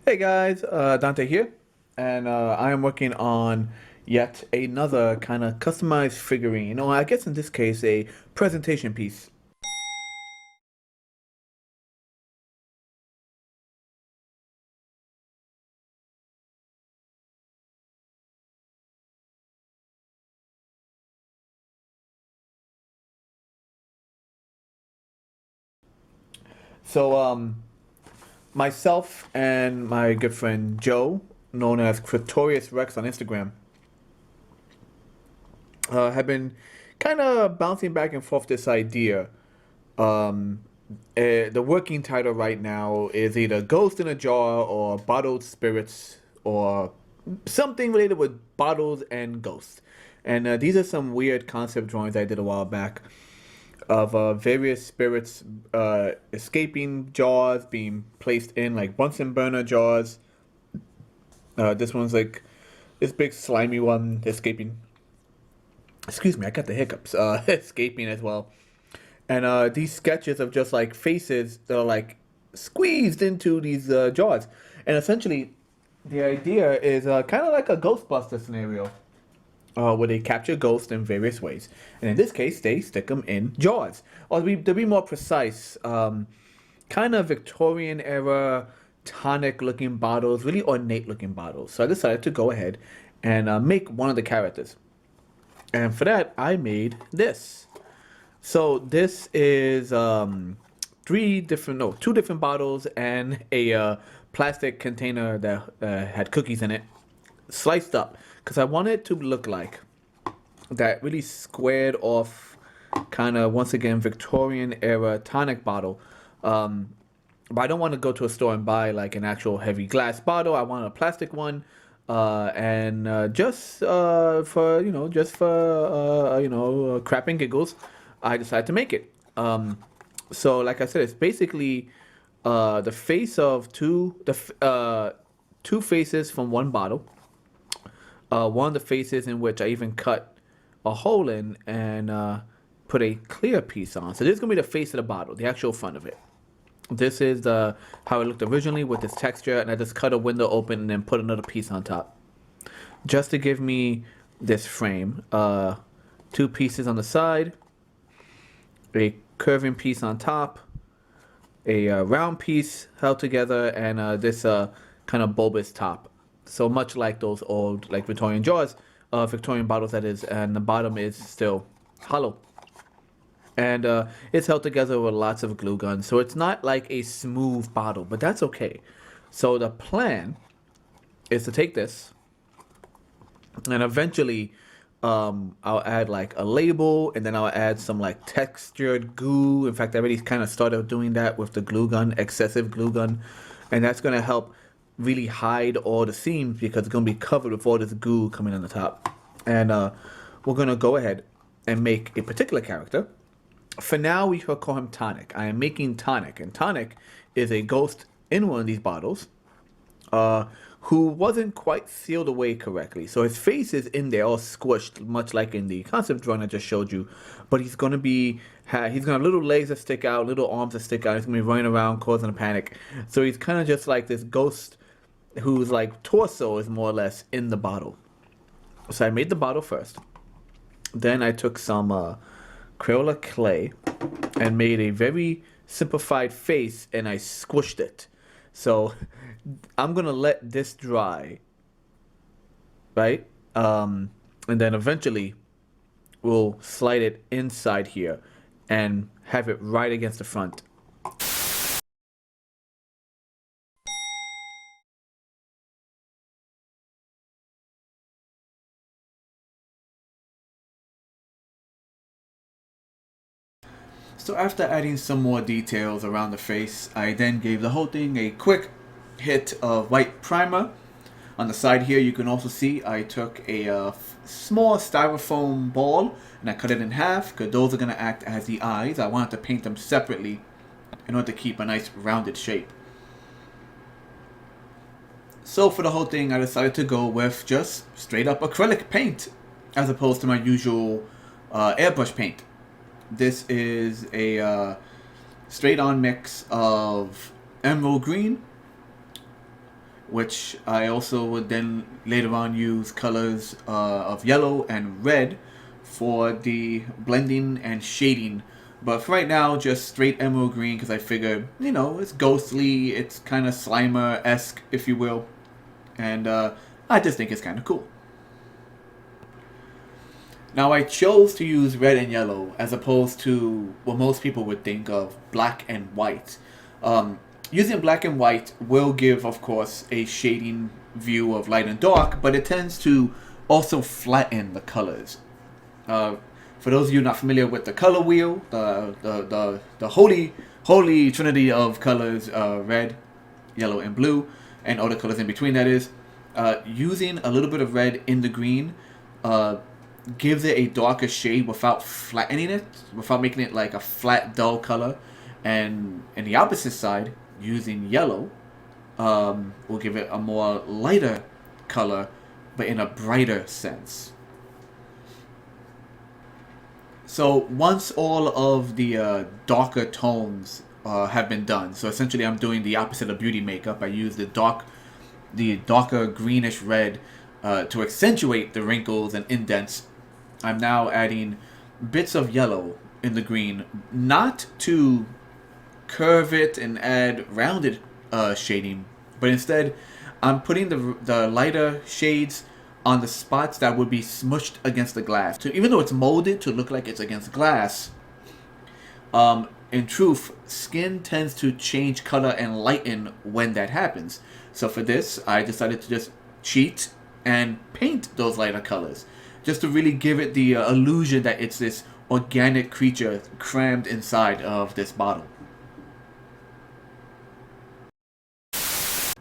Hey guys, Dante here, and I am working on yet another kind of customized figurine. I guess in this case, a presentation piece. So, myself and my good friend Joe, known as T.R.I.X on Instagram, have been kind of bouncing back and forth this idea. Um, the working title right now is either Ghost in a Jar or Bottled Spirits or something related with bottles and ghosts. And these are some weird concept drawings I did a while back of various spirits escaping jars, being placed in like Bunsen burner jars. This one's like this big slimy one escaping. Excuse me, I got the hiccups. Escaping as well. And these sketches of just like faces that are like squeezed into these jars. And essentially, the idea is kind of like a Ghostbuster scenario, where they capture ghosts in various ways. And in this case, they stick them in jars. Or to be more precise, kind of Victorian era tonic looking bottles, really ornate looking bottles. So I decided to go ahead and make one of the characters. And for that, I made this. So this is two different bottles and a plastic container that had cookies in it, sliced up, because I wanted it to look like that really squared off, kind of once again Victorian era tonic bottle. But I don't want to go to a store and buy like an actual heavy glass bottle. I want a plastic one, and just for crap and giggles, I decided to make it. So like I said, it's basically the face of two faces from one bottle. One of the faces in which I even cut a hole in and put a clear piece on. So this is gonna be the face of the bottle, the actual front of it. This is the how it looked originally with this texture, and I just cut a window open and then put another piece on top, just to give me this frame. Two pieces on the side, a curving piece on top, a round piece held together, and this kind of bulbous top. So much like those old like Victorian jars, Victorian bottles that is, and the bottom is still hollow. And it's held together with lots of glue guns, so it's not like a smooth bottle, but that's okay. So the plan is to take this, and eventually, I'll add like a label, and then I'll add some like textured glue. In fact, I already kind of started doing that with the glue gun, excessive glue gun, and that's gonna help really hide all the seams because it's gonna be covered with all this glue coming on the top. And we're gonna go ahead and make a particular character. For now, we shall call him Tonic. I am making Tonic, and Tonic is a ghost in one of these bottles, uh, who wasn't quite sealed away correctly. So his face is in there, all squished, much like in the concept drawing I just showed you. But he's gonna he's gonna have little legs that stick out, little arms that stick out. He's gonna be running around, causing a panic. So he's kind of just like this ghost whose like torso is more or less in the bottle. So I made the bottle first. Then I took some Crayola clay and made a very simplified face, and I squished it. So I'm gonna let this dry, right? And then eventually we'll slide it inside here and have it right against the front. So after adding some more details around the face, I then gave the whole thing a quick hit of white primer. On the side here, you can also see I took a small styrofoam ball and I cut it in half because those are going to act as the eyes. I wanted to paint them separately in order to keep a nice rounded shape. So for the whole thing, I decided to go with just straight up acrylic paint as opposed to my usual airbrush paint. This is a straight on mix of emerald green which I also would then later on use colors of yellow and red for the blending and shading. But for right now, just straight emerald green because I figured, you know, it's ghostly, it's kind of Slimer-esque, if you will. And I just think it's kind of cool. Now I chose to use red and yellow as opposed to what most people would think of black and white. Using black and white will give, of course, a shading view of light and dark, but it tends to also flatten the colors. For those of you not familiar with the color wheel, the holy trinity of colors, red, yellow, and blue, and all the colors in between, that is, using a little bit of red in the green gives it a darker shade without flattening it, without making it like a flat, dull color. And in the opposite side, using yellow will give it a more lighter color, but in a brighter sense. So once all of the darker tones have been done, so essentially I'm doing the opposite of beauty makeup. I use the darker greenish red to accentuate the wrinkles and indents. I'm now adding bits of yellow in the green, not to curve it and add rounded shading, but instead I'm putting the lighter shades on the spots that would be smushed against the glass. So even though it's molded to look like it's against glass, in truth, skin tends to change color and lighten when that happens. So for this, I decided to just cheat and paint those lighter colors, just to really give it the illusion that it's this organic creature crammed inside of this bottle.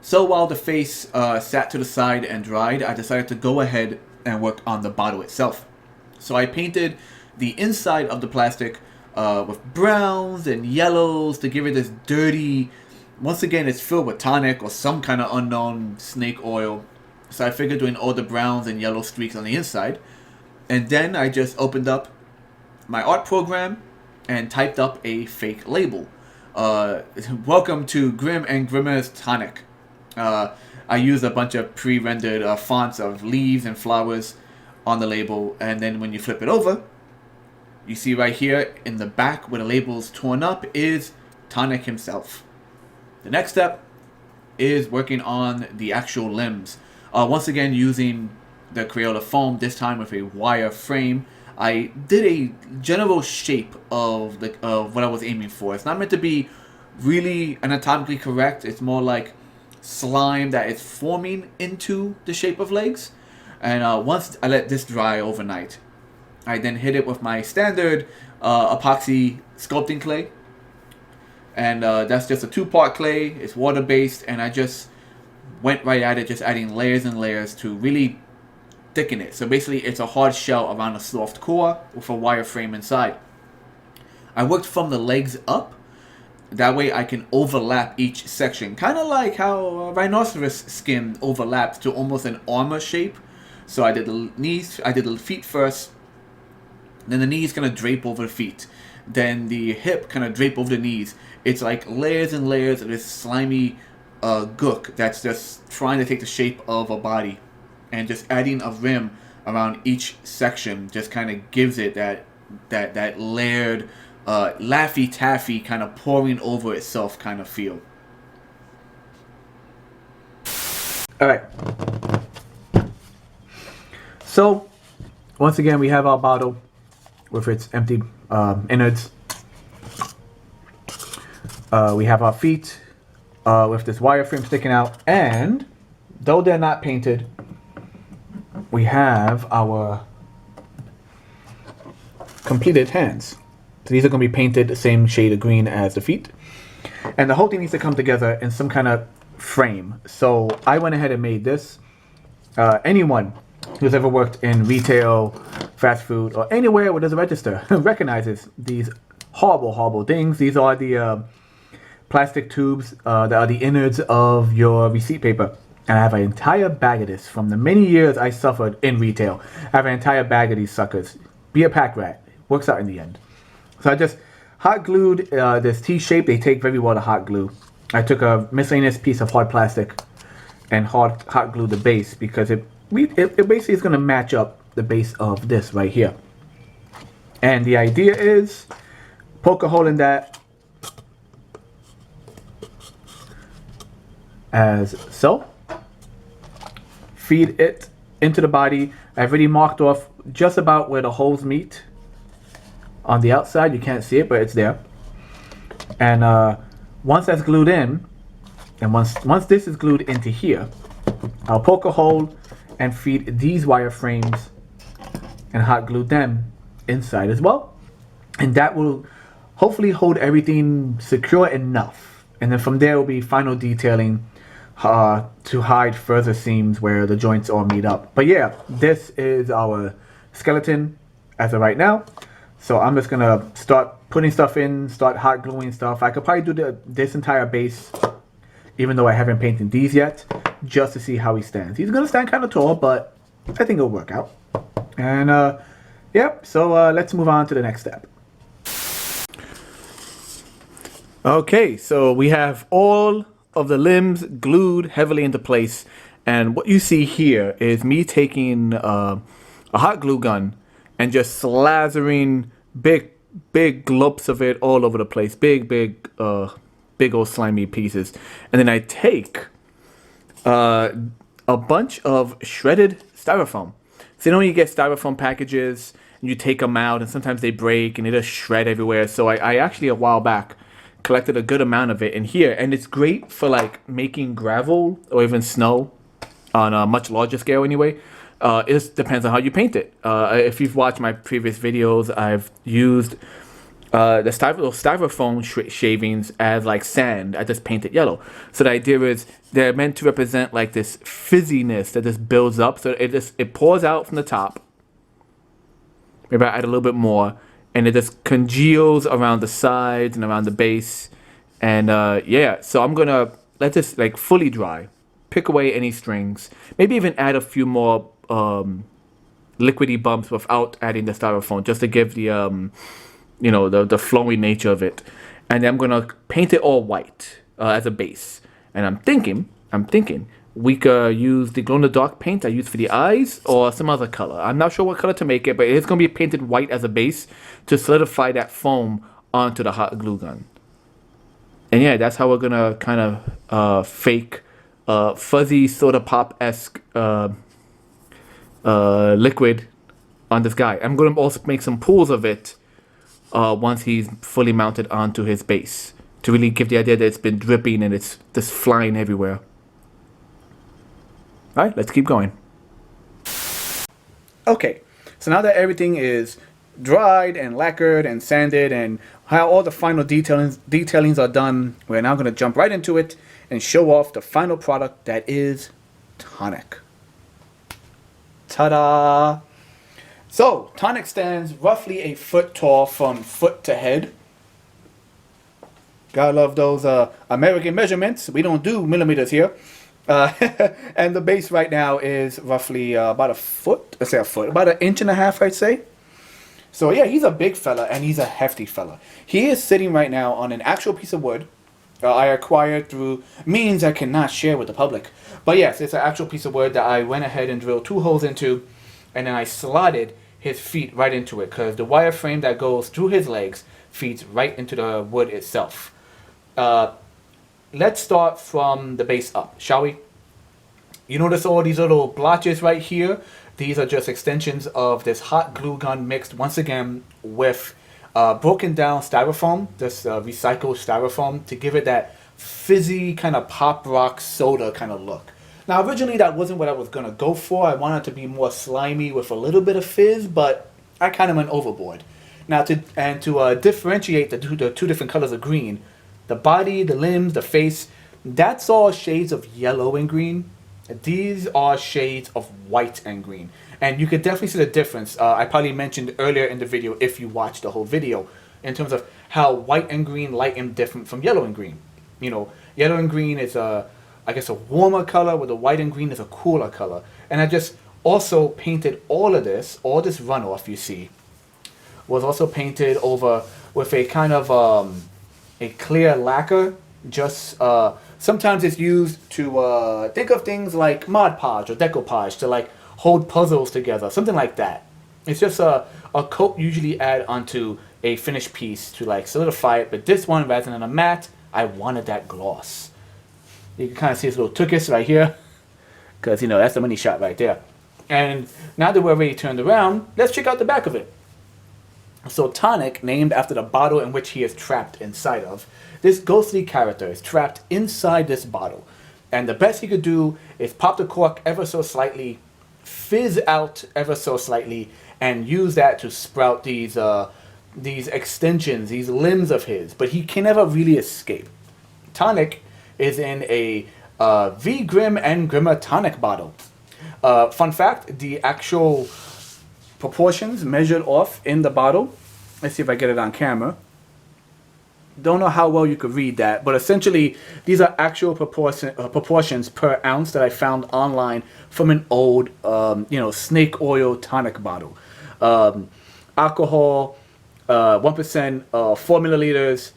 So while the face sat to the side and dried, I decided to go ahead and work on the bottle itself. So I painted the inside of the plastic with browns and yellows to give it this dirty, once again it's filled with tonic or some kind of unknown snake oil. So I figured doing all the browns and yellow streaks on the inside. And then I just opened up my art program and typed up a fake label. Welcome to Grim and Grimmer's Tonic. I used a bunch of pre-rendered fonts of leaves and flowers on the label, and then when you flip it over, you see right here in the back where the label's torn up is Tonic himself. The next step is working on the actual limbs. Once again using the Crayola foam, this time with a wire frame. I did a general shape of what I was aiming for. It's not meant to be really anatomically correct. It's more like slime that is forming into the shape of legs. And once I let this dry overnight, I then hit it with my standard epoxy sculpting clay. And that's just a 2-part clay. It's water-based, and I just went right at it, just adding layers and layers to really thicken it. So basically it's a hard shell around a soft core with a wire frame inside. I worked from the legs up. That way I can overlap each section, kind of like how rhinoceros skin overlaps to almost an armor shape. So I did the knees, I did the feet first, then the knees kind of drape over the feet, then the hip kind of drape over the knees. It's like layers and layers of this slimy gook that's just trying to take the shape of a body, and just adding a rim around each section just kind of gives it that layered Laffy Taffy kind of pouring over itself kind of feel. Alright. So, once again, we have our bottle with its empty innards. We have our feet with this wireframe sticking out, and though they're not painted, we have our completed hands. So these are going to be painted the same shade of green as the feet. And the whole thing needs to come together in some kind of frame. So I went ahead and made this. Anyone who's ever worked in retail, fast food, or anywhere where there's a register recognizes these horrible, horrible things. These are the plastic tubes that are the innards of your receipt paper. And I have an entire bag of this from the many years I suffered in retail. I have an entire bag of these suckers. Be a pack rat. Works out in the end. So I just hot glued this T shape. They take very well to hot glue. I took a miscellaneous piece of hard plastic and hot glue the base, because it basically is going to match up the base of this right here. And the idea is poke a hole in that as so. Feed it into the body. I've already marked off just about where the holes meet on the outside. You can't see it, but it's there. And once that's glued in, and once this is glued into here, I'll poke a hole and feed these wire frames and hot glue them inside as well. And that will hopefully hold everything secure enough. And then from there will be final detailing to hide further seams where the joints all meet up. But yeah, this is our skeleton as of right now. So I'm just gonna start putting stuff in, start hot gluing stuff. I could probably do this entire base, even though I haven't painted these yet, just to see how he stands. He's gonna stand kind of tall, but I think it'll work out. And yep, so let's move on to the next step. Okay, so we have all of the limbs glued heavily into place, and what you see here is me taking a hot glue gun and just slathering big globs of it all over the place, big old slimy pieces. And then I take a bunch of shredded styrofoam. So you know when you get styrofoam packages and you take them out and sometimes they break and they just shred everywhere. So I actually a while back collected a good amount of it in here, and it's great for like making gravel or even snow on a much larger scale anyway. It just depends on how you paint it. If you've watched my previous videos, I've used the styrofoam shavings as like sand. I just paint it yellow. So the idea is they're meant to represent like this fizziness that just builds up. So it pours out from the top. Maybe I add a little bit more, and it just congeals around the sides and around the base. And yeah, so I'm gonna let this like fully dry, pick away any strings, maybe even add a few more liquidy bumps without adding the styrofoam, just to give the you know, the flowing nature of it. And then I'm gonna paint it all white as a base. And I'm thinking we could use the glow-in-the-dark paint I use for the eyes, or some other color. I'm not sure what color to make it, but it's gonna be painted white as a base to solidify that foam onto the hot glue gun. And yeah, that's how we're gonna kind of fake fuzzy soda pop-esque liquid on this guy. I'm gonna also make some pools of it once he's fully mounted onto his base, to really give the idea that it's been dripping and it's just flying everywhere. All right, let's keep going. Okay, so now that everything is dried and lacquered and sanded and how all the final detailings are done, we're now going to jump right into it and show off the final product that is TONIC. Ta-da! So, TONIC stands roughly a foot tall from foot to head. Gotta love those American measurements. We don't do millimeters here. And the base right now is roughly about a foot. Let's say a foot. About 1.5 inches, I'd say. So yeah, he's a big fella and he's a hefty fella. He is sitting right now on an actual piece of wood I acquired through means I cannot share with the public. But yes, it's an actual piece of wood that I went ahead and drilled 2 holes into, and then I slotted his feet right into it, because the wire frame that goes through his legs feeds right into the wood itself. Let's start from the base up, shall we? You notice all these little blotches right here? These are just extensions of this hot glue gun mixed once again with broken down styrofoam, this recycled styrofoam, to give it that fizzy kind of pop rock soda kind of look. Now originally that wasn't what I was going to go for. I wanted to be more slimy with a little bit of fizz, but I kind of went overboard. Now to differentiate the two different colors of green, the body, the limbs, the face, that's all shades of yellow and green. These are shades of white and green. And you can definitely see the difference. I probably mentioned earlier in the video, if you watched the whole video, in terms of how white and green light and different from yellow and green. You know, yellow and green is I guess a warmer color, where the white and green is a cooler color. And I just also painted all this runoff you see, was also painted over with a kind of a clear lacquer, just so Sometimes it's used to think of things like Mod Podge or Decoupage to like hold puzzles together, something like that. It's just a coat usually add onto a finished piece to like solidify it. But this one, rather than a matte, I wanted that gloss. You can kind of see this little tuchus right here, because you know that's the money shot right there. And now that we're already turned around, let's check out the back of it. So TONIC, named after the bottle in which he is trapped inside of, this ghostly character is trapped inside this bottle. And the best he could do is pop the cork ever so slightly, fizz out ever so slightly, and use that to sprout these extensions, these limbs of his. But he can never really escape. TONIC is in a V Grim and Grimmer tonic bottle. Fun fact, the actual proportions measured off in the bottle. Let's see if I get it on camera. Don't know how well you could read that, but essentially these are actual proportions per ounce that I found online from an old, snake oil tonic bottle. Alcohol, 1%, 4 milliliters.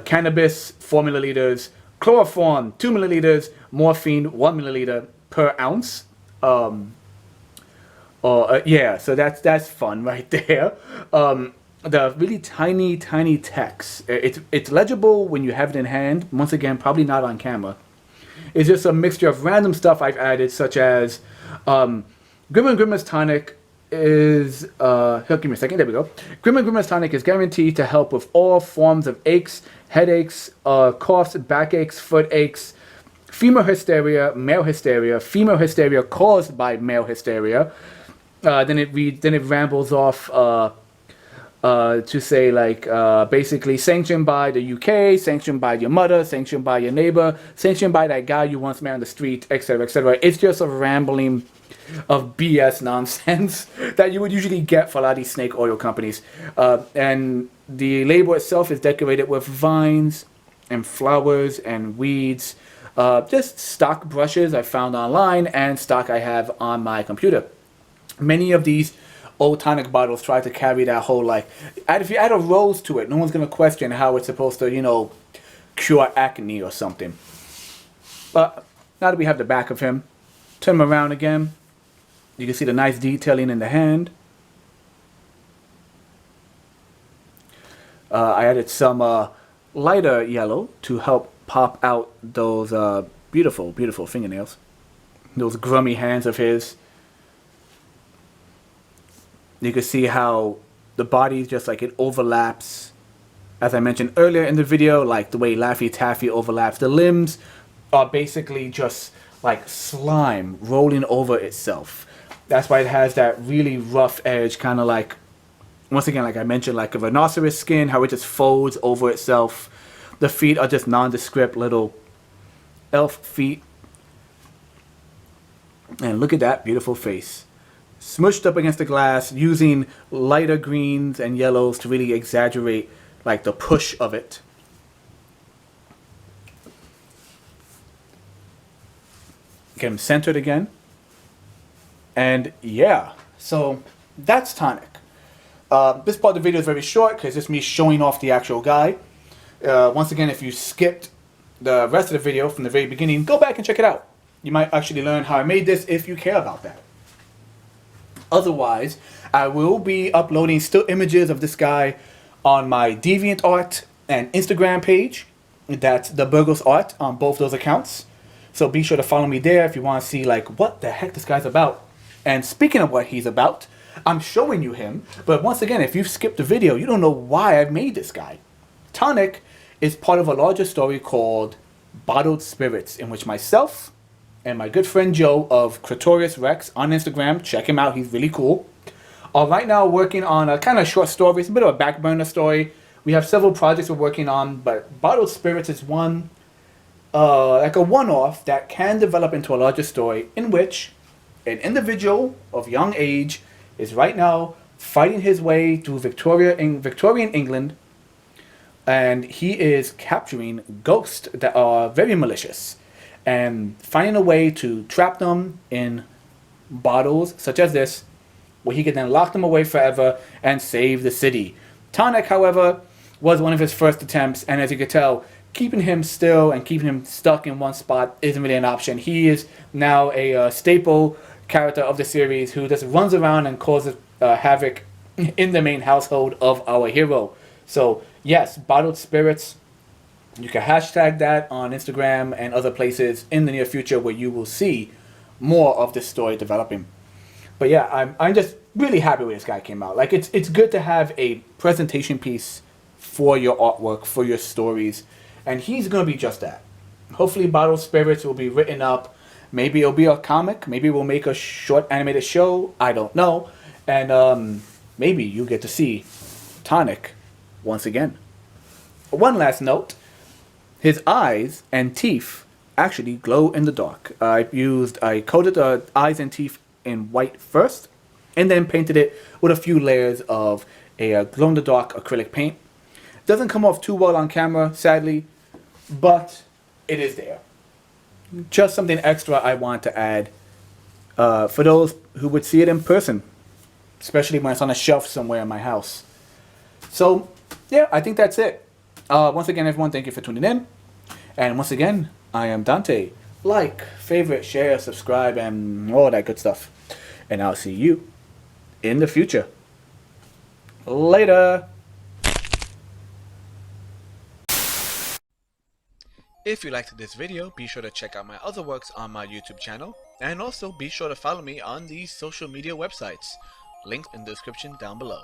Cannabis, 4 milliliters. Chloroform, 2 milliliters. Morphine, 1 milliliter per ounce. Yeah, so that's fun right there. The really tiny text. It's legible when you have it in hand. Once again, probably not on camera. It's just a mixture of random stuff I've added, such as Grim and Grimmer's tonic is give me a second. There we go. Grim and Grimmer's tonic is guaranteed to help with all forms of aches, headaches, coughs, backaches, foot aches, female hysteria, male hysteria, female hysteria caused by male hysteria. Then it rambles off to say like basically sanctioned by the UK, sanctioned by your mother, sanctioned by your neighbor, sanctioned by that guy you once met on the street, etc., etc. It's just a rambling of BS nonsense that you would usually get for a lot of these snake oil companies. And the label itself is decorated with vines and flowers and weeds. Just stock brushes I found online and stock I have on my computer. Many of these old tonic bottles try to carry that whole like, if you add a rose to it, no one's going to question how it's supposed to, cure acne or something. But now that we have the back of him, turn him around again. You can see the nice detailing in the hand. I added some lighter yellow to help pop out those beautiful fingernails. Those grummy hands of his. You can see how the body is just like it overlaps. As I mentioned earlier in the video, like the way Laffy Taffy overlaps. The limbs are basically just like slime rolling over itself. That's why it has that really rough edge, kind of like, once again, like I mentioned, like a rhinoceros skin, how it just folds over itself. The feet are just nondescript little elf feet. And look at that beautiful face. Smushed up against the glass, using lighter greens and yellows to really exaggerate like the push of it. Get him centered again. And yeah, so that's TONIC. This part of the video is very short because it's me showing off the actual guy. Once again, if you skipped the rest of the video from the very beginning, go back and check it out. You might actually learn how I made this if you care about that. Otherwise, I will be uploading still images of this guy on my DeviantArt and Instagram page. That's the Burgos Art on both those accounts. So be sure to follow me there if you want to see like what the heck this guy's about. And speaking of what he's about, I'm showing you him. But once again, if you've skipped the video, you don't know why I've made this guy. TONIC is part of a larger story called Bottled Spirits, in which myself and my good friend Joe of T.R.I.X on Instagram, check him out, he's really cool, are right now working on a kind of short story. It's a bit of a back burner story. We have several projects we're working on, but Bottled Spirits is one, like a one-off that can develop into a larger story in which an individual of young age is right now fighting his way through Victorian England, and he is capturing ghosts that are very malicious and finding a way to trap them in bottles such as this, where he can then lock them away forever and save the city. TONIC, however, was one of his first attempts, and as you can tell, keeping him still and keeping him stuck in one spot isn't really an option. He is now a staple character of the series who just runs around and causes havoc in the main household of our hero. So yes, bottled spirits. You can hashtag that on Instagram and other places in the near future where you will see more of this story developing. But yeah, I'm just really happy when this guy came out. Like it's good to have a presentation piece for your artwork, for your stories, and he's gonna be just that. Hopefully, Bottled Spirits will be written up. Maybe it'll be a comic. Maybe we'll make a short animated show. I don't know, and maybe you get to see Tonic once again. One last note: his eyes and teeth actually glow in the dark. I coated the eyes and teeth in white first, and then painted it with a few layers of a glow-in-the-dark acrylic paint. Doesn't come off too well on camera, sadly, but it is there. Just something extra I want to add for those who would see it in person, especially when it's on a shelf somewhere in my house. So, yeah, I think that's it. Once again, everyone, thank you for tuning in. And once again, I am Dante. Like, favorite, share, subscribe, and all that good stuff. And I'll see you in the future. Later. If you liked this video, be sure to check out my other works on my YouTube channel, and also be sure to follow me on these social media websites, linked in the description down below.